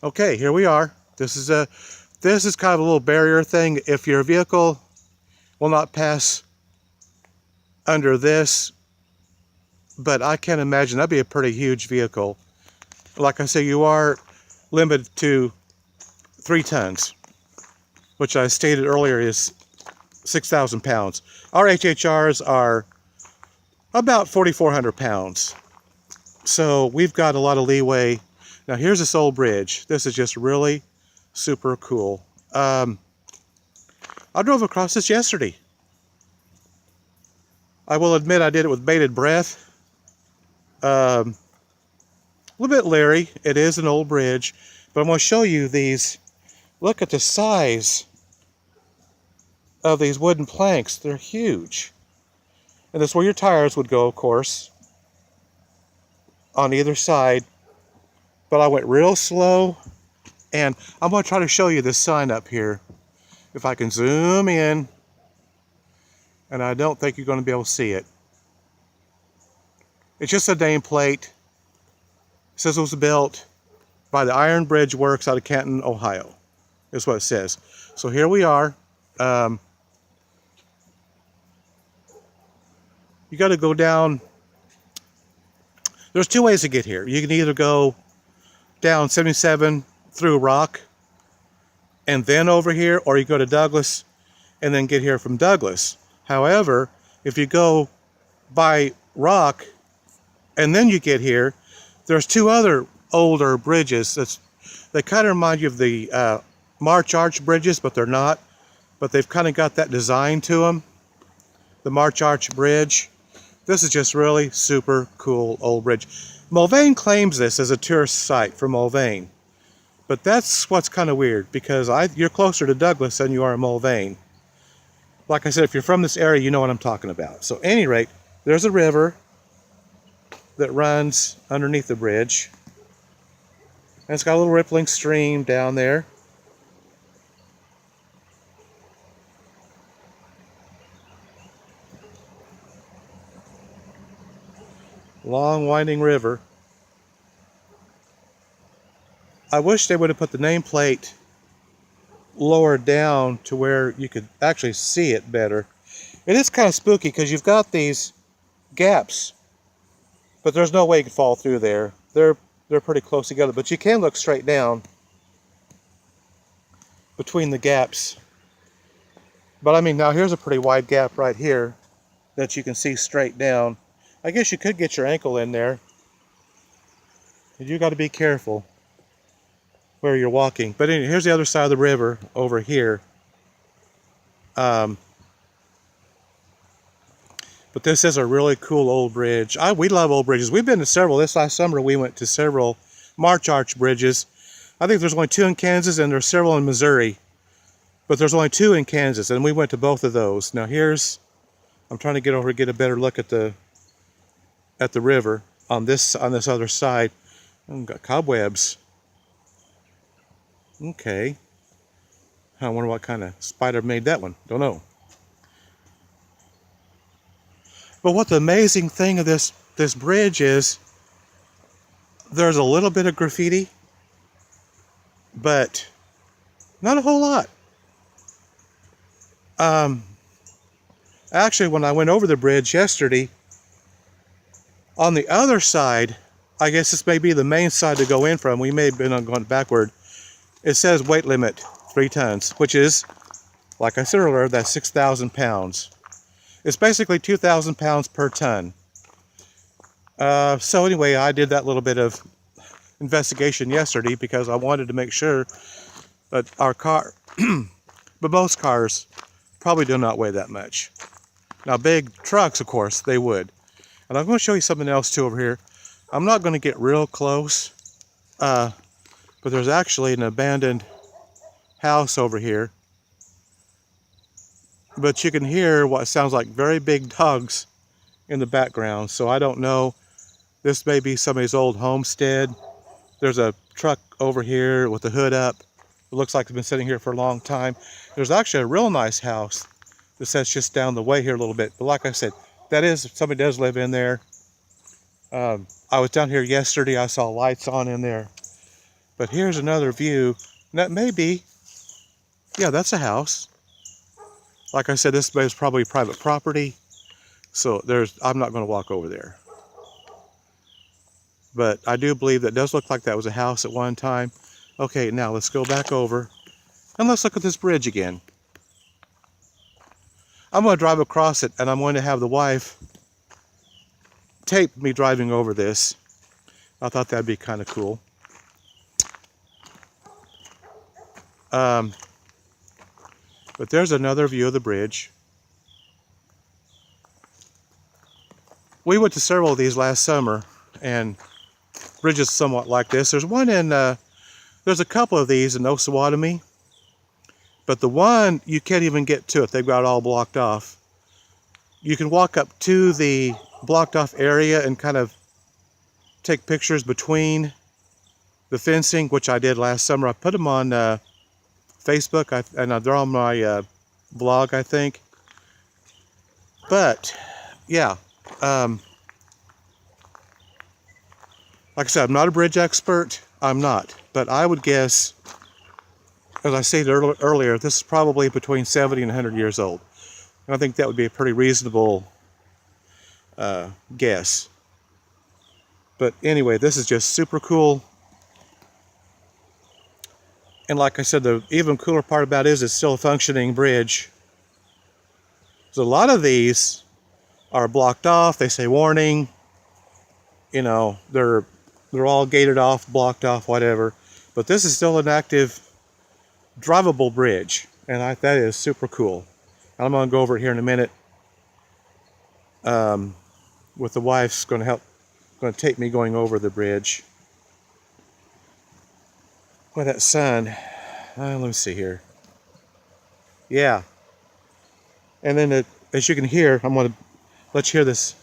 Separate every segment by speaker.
Speaker 1: Okay, here we are. This is kind of a little barrier thing. If your vehicle will not pass under this, but I can't imagine that'd be a pretty huge vehicle. Like I say, you are limited to 3 tons, which I stated earlier is 6,000 pounds. Our HHRs are about 4,400 pounds. So we've got a lot of leeway. Now here's this old bridge. This is just really super cool. I drove across this yesterday. I will admit I did it with bated breath. A little bit leery. It is an old bridge, but I'm going to show you these. Look at the size of these wooden planks. They're huge. And that's where your tires would go, of course, on either side. But I went real slow, and I'm going to try to show you this sign up here. If I can zoom in, and I don't think you're going to be able to see it. It's just a nameplate. It says it was built by the Iron Bridge Works out of Canton, Ohio. Is what it says. So here we are. You got to go down. There's two ways to get here. You can either go down 77 through Rock and then over here, or you go to Douglas and then get here from Douglas. However, if you go by Rock and then you get here, there's two other older bridges. They kind of remind you of the March Arch bridges, but they're not. But they've kind of got that design to them. The March Arch Bridge. This is just really super cool old bridge. Mulvane claims this as a tourist site for Mulvane. But that's what's kind of weird, because you're closer to Douglas than you are in Mulvane. Like I said, if you're from this area, you know what I'm talking about. So at any rate, there's a river that runs underneath the bridge. And it's got a little rippling stream down there. Long winding river. I wish they would have put the nameplate lower down to where you could actually see it better. It is kind of spooky because you've got these gaps, but there's no way you can fall through there. They're pretty close together, but you can look straight down between the gaps. But I mean, now here's a pretty wide gap right here that you can see straight down. I guess you could get your ankle in there. You got to be careful where you're walking. But anyway, here's the other side of the river over here. But this is a really cool old bridge. We love old bridges. We've been to several. This last summer we went to several March Arch bridges. I think there's only 2 in Kansas, and there's several in Missouri. But there's only 2 in Kansas, and we went to both of those. Now here's, I'm trying to get over to get a better look at the river on this other side. I've got cobwebs. Okay. I wonder what kind of spider made that one. Don't know. But what the amazing thing of this bridge is, there's a little bit of graffiti, but not a whole lot. Actually, when I went over the bridge yesterday, on the other side, I guess this may be the main side to go in from. We may have been going backward. It says weight limit 3 tons, which is, like I said earlier, that's 6,000 pounds. It's basically 2,000 pounds per ton. So anyway, I did that little bit of investigation yesterday because I wanted to make sure that our car, but most cars probably do not weigh that much. Now big trucks, of course, they would. And I'm going to show you something else too over here. I'm not going to get real close, but there's actually an abandoned house over here. But you can hear what sounds like very big dogs in the background. So I don't know. This may be somebody's old homestead. There's a truck over here with the hood up. It looks like it's been sitting here for a long time. There's actually a real nice house that sits just down the way here a little bit. But like I said, that is, somebody does live in there. I was down here yesterday. I saw lights on in there. But here's another view. That may be, yeah, that's a house. Like I said, this is probably private property. So I'm not going to walk over there. But I do believe that does look like that was a house at one time. Okay, now let's go back over and let's look at this bridge again. I'm going to drive across it, and I'm going to have the wife tape me driving over this. I thought that'd be kind of cool. But there's another view of the bridge. We went to several of these last summer, and bridges somewhat like this. There's one in, there's a couple of these in Osawatomie, but the one, you can't even get to it. They've got it all blocked off. You can walk up to the blocked off area and kind of take pictures between the fencing, which I did last summer. I put them on Facebook, and they're on my blog, I think. But, yeah. Like I said, I'm not a bridge expert. I'm not. But I would guess, as I stated earlier, this is probably between 70 and 100 years old. And I think that would be a pretty reasonable guess. But anyway, this is just super cool. And like I said, the even cooler part about it is it's still a functioning bridge. So a lot of these are blocked off. They say warning. You know, they're all gated off, blocked off, whatever. But this is still an active, drivable bridge, and that is super cool. I'm going to go over it here in a minute. With the wife's going to take me going over the bridge. Boy, that sun. Let me see here. Yeah. And then, as you can hear, let's hear this.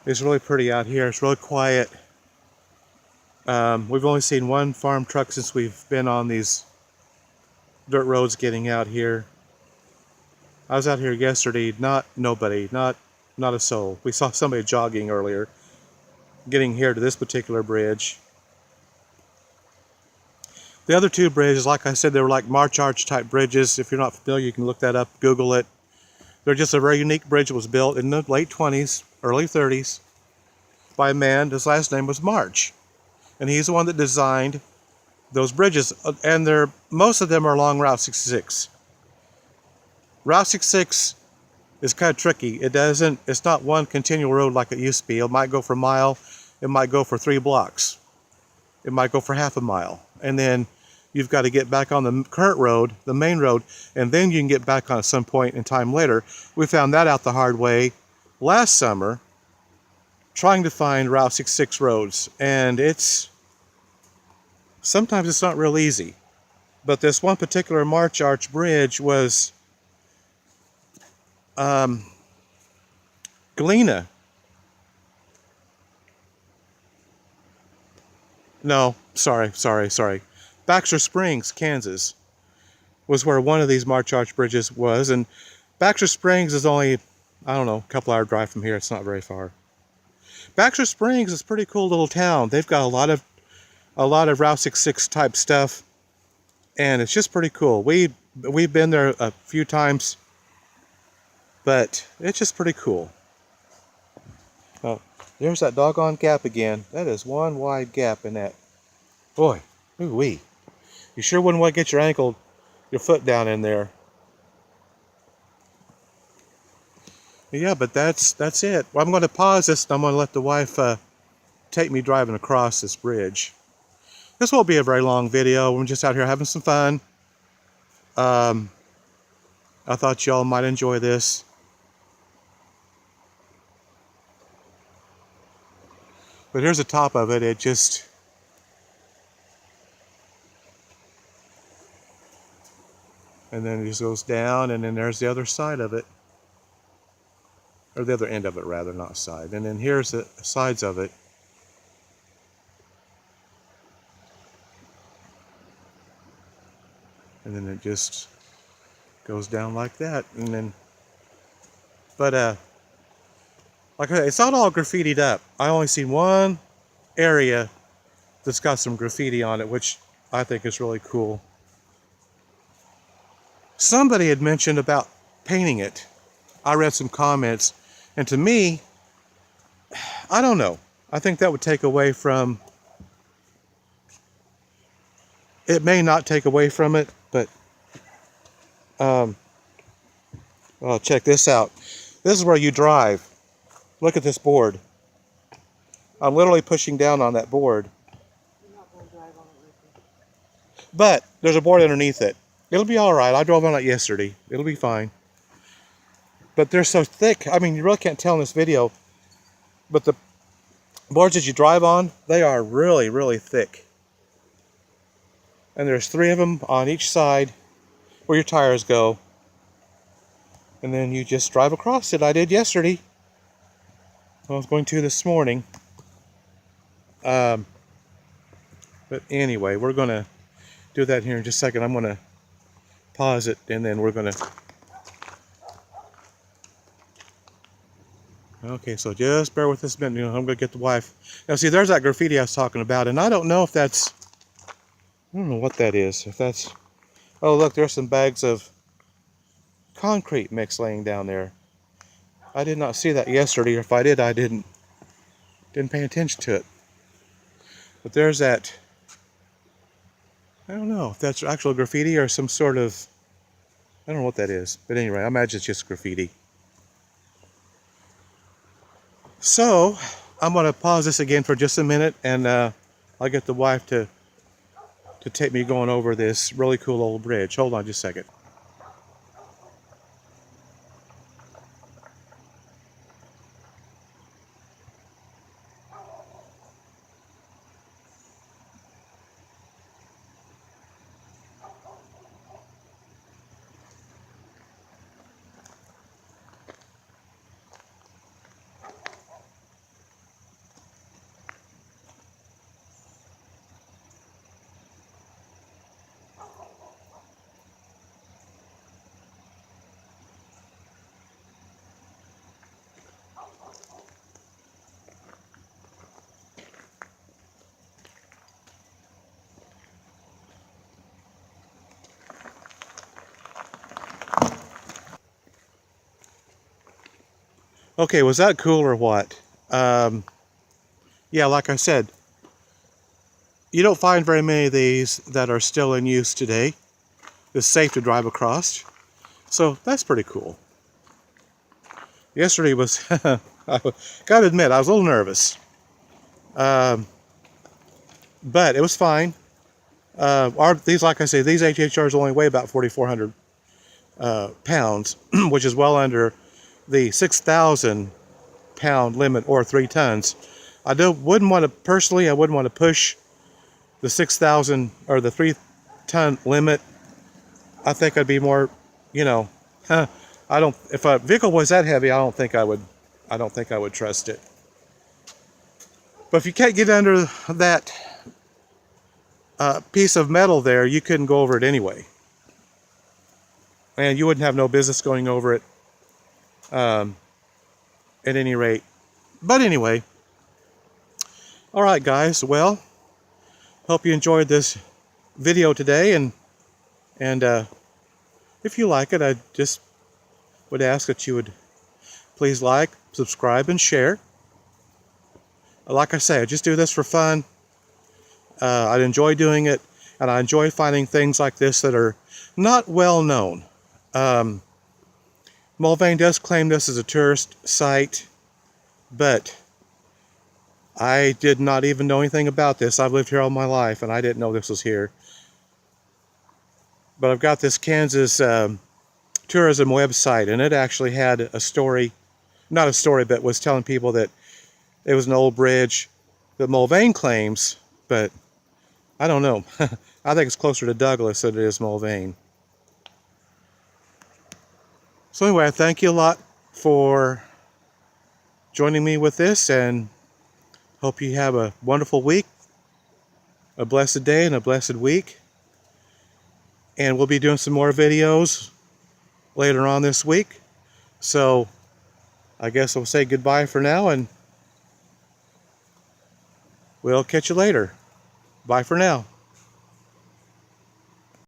Speaker 1: It's really pretty out here. It's really quiet. We've only seen one farm truck since we've been on these dirt roads getting out here. I was out here yesterday, nobody, not a soul. We saw somebody jogging earlier, getting here to this particular bridge. The other two bridges, like I said, they were like March Arch type bridges. If you're not familiar, you can look that up, Google it. They're just a very unique bridge. It was built in the late 20s, early 30s by a man. His last name was March. And he's the one that designed those bridges. And most of them are along Route 66. Route 66 is kind of tricky. It's not one continual road like it used to be. It might go for a mile. It might go for 3 blocks. It might go for half a mile. And then you've got to get back on the current road, the main road, and then you can get back on at some point in time later. We found that out the hard way last summer, trying to find Route 66 roads. And sometimes it's not real easy. But this one particular March Arch bridge was Galena. No, sorry. Baxter Springs, Kansas, was where one of these March Arch bridges was. And Baxter Springs is only, I don't know, a couple hour drive from here. It's not very far. Baxter Springs is a pretty cool little town. They've got a lot of Route 66 type stuff, and it's just pretty cool. We've been there a few times, but it's just pretty cool. Oh, There's that doggone gap again. That is one wide gap in that. Boy, ooh-wee. You sure wouldn't want to get your foot down in there. Yeah, but that's it. Well, I'm going to pause this and I'm going to let the wife take me driving across this bridge. This won't be a very long video. We're just out here having some fun. I thought y'all might enjoy this. But here's the top of it. It just... and then it just goes down, and then there's the other side of it. Or the other end of it, rather, not side. And then here's the sides of it. And then it just goes down like that. And then... but, like I said, it's not all graffitied up. I only seen one area that's got some graffiti on it, which I think is really cool. Somebody had mentioned about painting it. I read some comments, and to me, I don't know. I think that would take away from... it may not take away from it, but well, check this out. This is where you drive. Look at this board. I'm literally pushing down on that board.
Speaker 2: You're not going to drive on it with me.
Speaker 1: But there's a board underneath it. It'll be all right. I drove on it yesterday. It'll be fine. But they're so thick. I mean, you really can't tell in this video. But the boards that you drive on, they are really, really thick. And there's 3 of them on each side where your tires go. And then you just drive across it. I did yesterday. I was going to this morning. But anyway, we're going to do that here in just a second. I'm going to pause it, and then we're going to... okay, so just bear with this a minute. You know, I'm going to get the wife. Now, see, there's that graffiti I was talking about, and I don't know if that's... I don't know what that is. If that's... oh, look, there's some bags of concrete mix laying down there. I did not see that yesterday, or if I did, I didn't pay attention to it. But there's that... I don't know if that's actual graffiti or some sort of... I don't know what that is. But anyway, I imagine it's just graffiti. So, I'm going to pause this again for just a minute, and I'll get the wife to take me going over this really cool old bridge. Hold on just a second. Okay, was that cool or what? Yeah, like I said, you don't find very many of these that are still in use today. It's safe to drive across. So that's pretty cool. Yesterday was, I gotta admit, I was a little nervous. But it was fine. These, like I say, these HHRs only weigh about 4,400 pounds, which is well under the 6,000 pound limit, or 3 tons. I wouldn't want to, personally, I wouldn't want to push the 6,000 or the 3 ton limit. I think I'd be more, you know, if a vehicle was that heavy, I don't think I would trust it. But if you can't get under that piece of metal there, you couldn't go over it anyway. And you wouldn't have no business going over it at any rate. But anyway, all right, guys. Well, hope you enjoyed this video today, and if you like it, I just would ask that you would please like, subscribe, and share. like I say, I just do this for fun. I enjoy doing it, and I enjoy finding things like this that are not well known. Mulvane does claim this is a tourist site, but I did not even know anything about this. I've lived here all my life, and I didn't know this was here. But I've got this Kansas tourism website, and it actually had a story, not a story, but was telling people that it was an old bridge that Mulvane claims, but I don't know. I think it's closer to Douglas than it is Mulvane. So anyway, I thank you a lot for joining me with this, and hope you have a wonderful week, a blessed day, and a blessed week. And we'll be doing some more videos later on this week. So I guess I'll say goodbye for now, and we'll catch you later. Bye for now.